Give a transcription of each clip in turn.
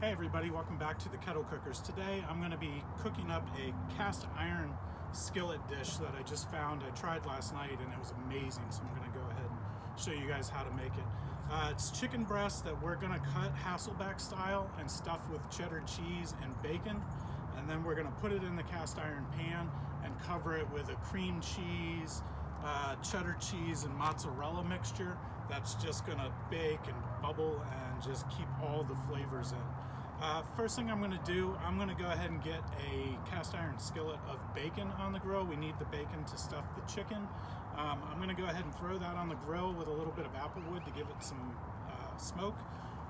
Hey everybody, welcome back to the Kettle Cookers. Today I'm going to be cooking up a cast iron skillet dish that I just found. I tried last night and it was amazing, so I'm going to go ahead and show you guys how to make it. It's chicken breast that we're going to cut Hasselback style and stuff with cheddar cheese and bacon, and then we're going to put it in the cast iron pan and cover it with a cream cheese, cheddar cheese and mozzarella mixture that's just going to bake and bubble and just keep all the flavors in. First thing I'm going to do, I'm going to go ahead and get a cast iron skillet of bacon on the grill. We need the bacon to stuff the chicken. I'm going to go ahead and throw that on the grill with a little bit of applewood to give it some smoke.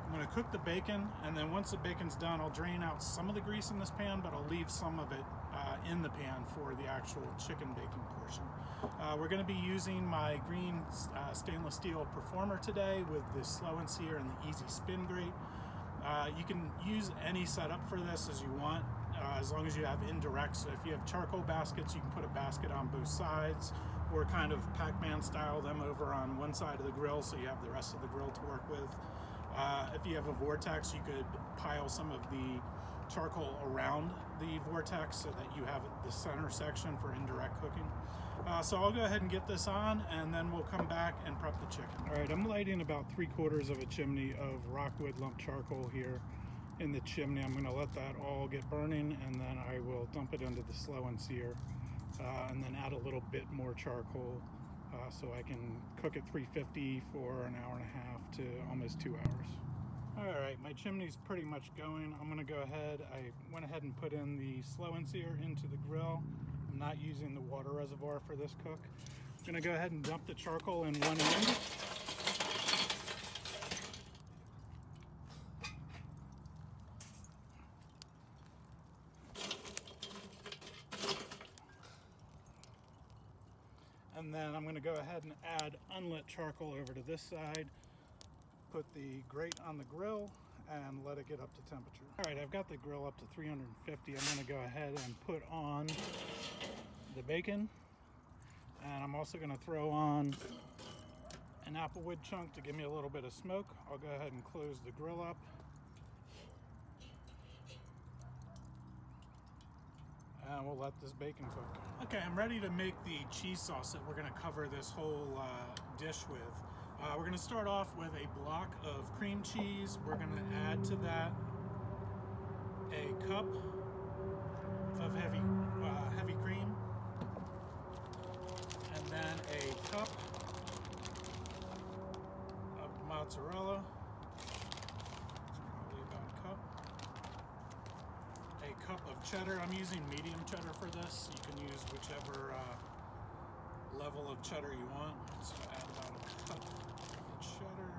I'm going to cook the bacon, and then once the bacon's done, I'll drain out some of the grease in this pan, but I'll leave some of it in the pan for the actual chicken baking portion. We're going to be using my green stainless steel Performer today with the slow and sear and the easy spin grate. You can use any setup for this as you want, as long as you have indirect. So if you have charcoal baskets, you can put a basket on both sides, or kind of Pac-Man style them over on one side of the grill so you have the rest of the grill to work with. If you have a vortex, you could pile some of the charcoal around the vortex so that you have the center section for indirect cooking. So I'll go ahead and get this on, and then we'll come back and prep the chicken. All right, I'm lighting about 3/4 of a chimney of rockwood lump charcoal here in the chimney. I'm going to let that all get burning, and then I will dump it into the slow and sear, and then add a little bit more charcoal so I can cook at 350 for an hour and a half to almost 2 hours. All right, my chimney's pretty much going. I'm going to go ahead. I went ahead and put in the slow and sear into the grill. I'm not using the water reservoir for this cook. I'm going to go ahead and dump the charcoal in one end. And then I'm going to go ahead and add unlit charcoal over to this side, put the grate on the grill, and let it get up to temperature. All right, I've got the grill up to 350. I'm going to go ahead and put on the bacon, and I'm also going to throw on an applewood chunk to give me a little bit of smoke. I'll go ahead and close the grill up. And we'll let this bacon cook. Okay, I'm ready to make the cheese sauce that we're going to cover this whole dish with. We're going to start off with a block of cream cheese. We're going to add to that a cup of heavy cream, and then a cup of mozzarella. It's probably about a cup. A cup of cheddar. I'm using medium cheddar for this. You can use whichever level of cheddar you want. So add about a cup of cheddar.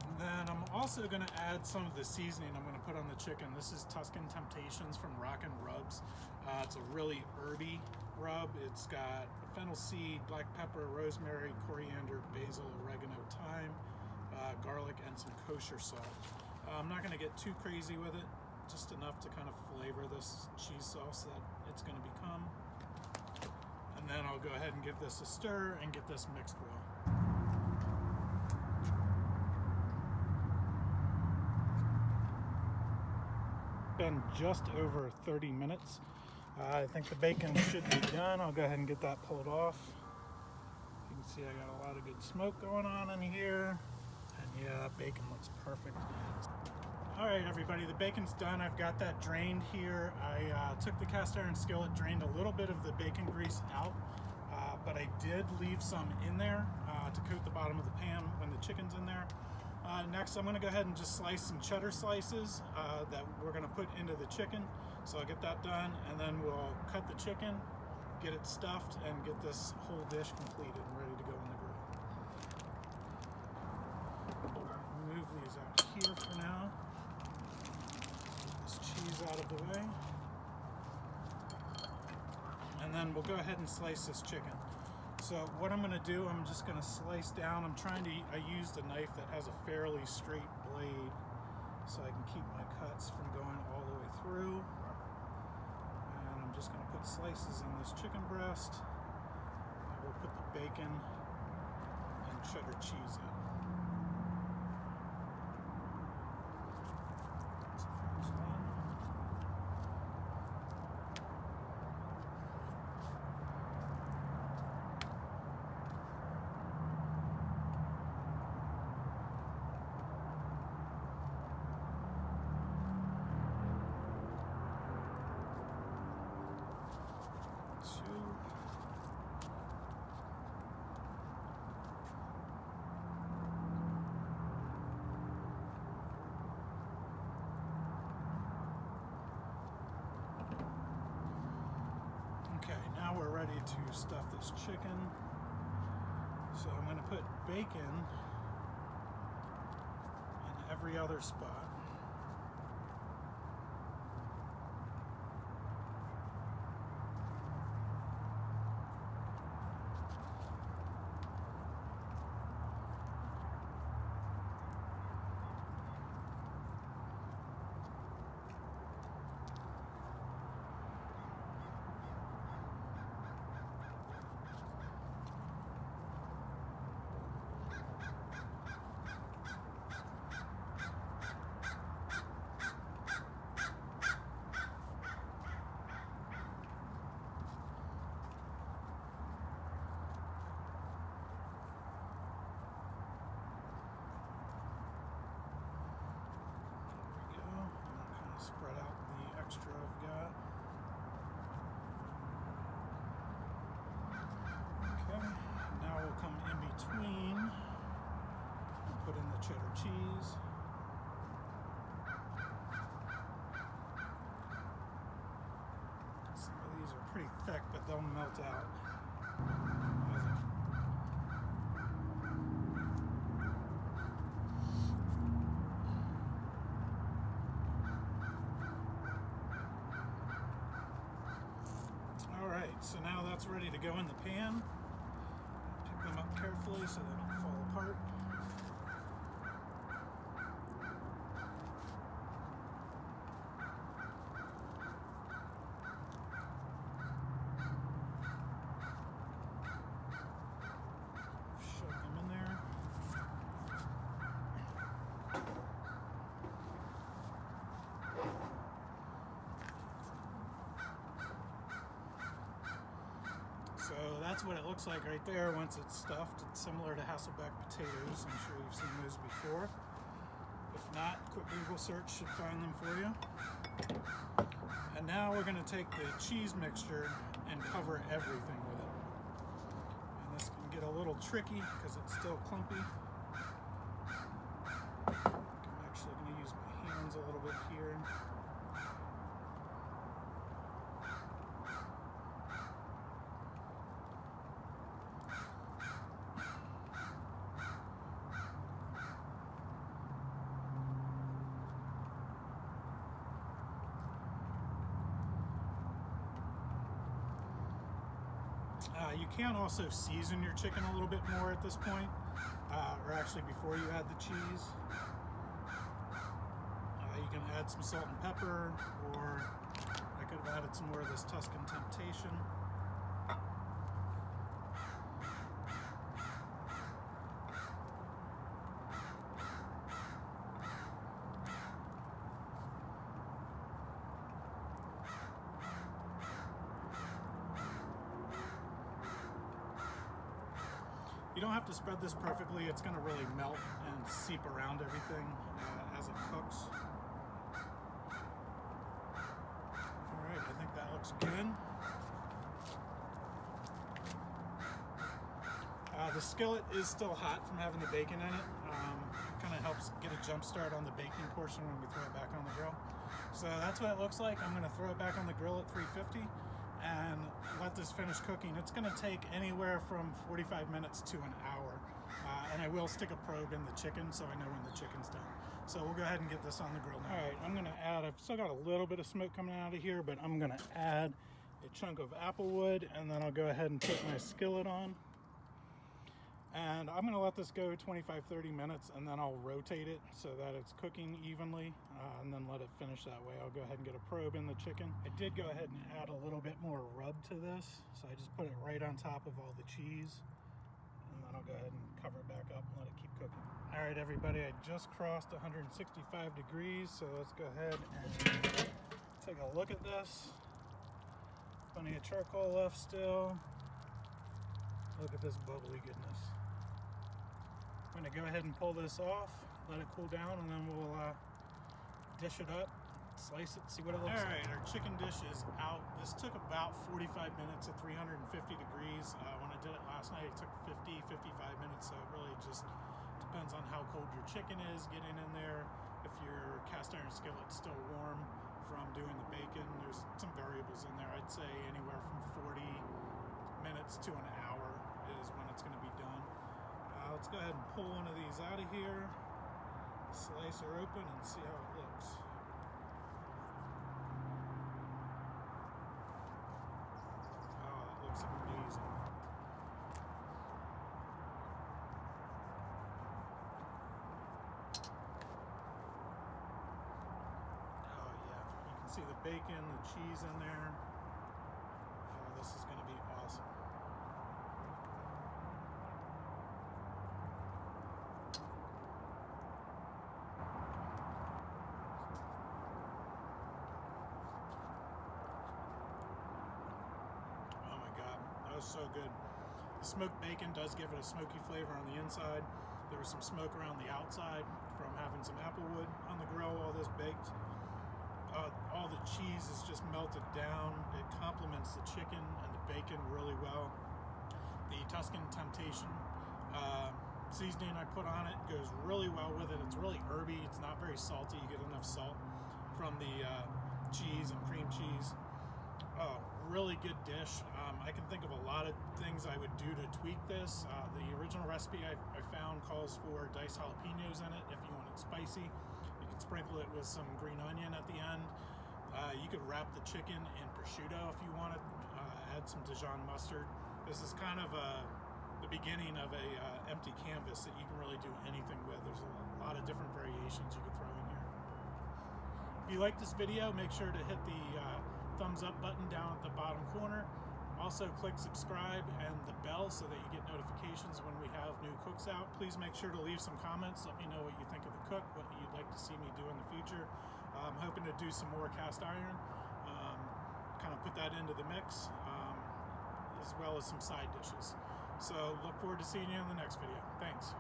And then I'm also going to add some of the seasoning I'm going to put on the chicken. This is Tuscan Temptations from Rockin' Rubs. It's a really herby rub. It's got fennel seed, black pepper, rosemary, coriander, basil, oregano, thyme, garlic, and some kosher salt. I'm not going to get too crazy with it, just enough to kind of flavor this cheese sauce that it's going to become. And then I'll go ahead and give this a stir and get this mixed well. Been just over 30 minutes. I think the bacon should be done. I'll go ahead and get that pulled off. You can see I got a lot of good smoke going on in here. And yeah, that bacon looks perfect. All right, everybody, the bacon's done. I've got that drained here. I took the cast iron skillet, drained a little bit of the bacon grease out, but I did leave some in there to coat the bottom of the pan when the chicken's in there. Next, I'm going to go ahead and just slice some cheddar slices that we're going to put into the chicken. So I'll get that done, and then we'll cut the chicken, get it stuffed, and get this whole dish completed and ready to go in the grill. Move these out here for now. Get this cheese out of the way. And then we'll go ahead and slice this chicken. So what I'm going to do, I'm just going to slice down. I used a knife that has a fairly straight blade so I can keep my cuts from going all the way through. And I'm just going to put slices in this chicken breast. I will put the bacon and cheddar cheese in. now we're ready to stuff this chicken. So I'm going to put bacon in every other spot. Spread out the extra I've got. Okay, now we'll come in between and put in the cheddar cheese. Some of these are pretty thick, but they'll melt out. So now that's ready to go in the pan. Pick them up carefully so they don't fall apart. Shove them in there. So that's what it looks like right there once it's stuffed. It's similar to Hasselback potatoes. I'm sure you've seen those before. If not, quick Google search should find them for you. And now we're going to take the cheese mixture and cover everything with it. And this can get a little tricky because it's still clumpy. I'm actually going to use my hands a little bit here. You can also season your chicken a little bit more at this point, or actually before you add the cheese. You can add some salt and pepper, or I could have added some more of this Tuscan Temptation. You don't have to spread this perfectly. It's going to really melt and seep around everything as it cooks. All right, I think that looks good. The skillet is still hot from having the bacon in it. Kind of helps get a jump start on the baking portion when we throw it back on the grill. So that's what it looks like. I'm going to throw it back on the grill at 350. And let this finish cooking. It's going to take anywhere from 45 minutes to an hour. And I will stick a probe in the chicken so I know when the chicken's done. So we'll go ahead and get this on the grill now. All right, I'm going to add, I've still got a little bit of smoke coming out of here, but I'm going to add a chunk of applewood, and then I'll go ahead and put my skillet on. And I'm going to let this go 25-30 minutes, and then I'll rotate it so that it's cooking evenly, and then let it finish that way. I'll go ahead and get a probe in the chicken. I did go ahead and add a little bit more rub to this, so I just put it right on top of all the cheese, and then I'll go ahead and cover it back up and let it keep cooking. All right, everybody, I just crossed 165 degrees, so let's go ahead and take a look at this. Plenty of charcoal left still. Look at this bubbly goodness. I'm going to go ahead and pull this off, let it cool down, and then we'll dish it up, slice it, see what it looks like. All right, our chicken dish is out. This took about 45 minutes at 350 degrees. When I did it last night, it took 50, 55 minutes, so it really just depends on how cold your chicken is getting in there. If your cast iron skillet's still warm from doing the bacon, there's some variables in there. I'd say anywhere from 40 minutes to an hour is when it's going to be done. Let's go ahead and pull one of these out of here, slice her open, and see how it looks. Oh, that looks amazing. Oh yeah, you can see the bacon, the cheese in there. Oh, this is going to be awesome. That was so good. The smoked bacon does give it a smoky flavor on the inside. There was some smoke around the outside from having some applewood on the grill while this baked. All the cheese is just melted down. It complements the chicken and the bacon really well. The Tuscan Temptation seasoning I put on it goes really well with it. It's really herby. It's not very salty. You get enough salt from the cheese and cream cheese. Oh, really good dish. I can think of a lot of things I would do to tweak this. The original recipe I found calls for diced jalapenos in it if you want it spicy. You can sprinkle it with some green onion at the end. You could wrap the chicken in prosciutto if you wanted. Add some Dijon mustard. This is kind of the beginning of a empty canvas that you can really do anything with. There's a lot of different variations you could throw in here. If you like this video, make sure to hit the thumbs up button down at the bottom corner. Also click subscribe and the bell so that you get notifications when we have new cooks out. Please make sure to leave some comments. Let me know what you think of the cook, what you'd like to see me do in the future. I'm hoping to do some more cast iron, kind of put that into the mix, as well as some side dishes. So look forward to seeing you in the next video. Thanks.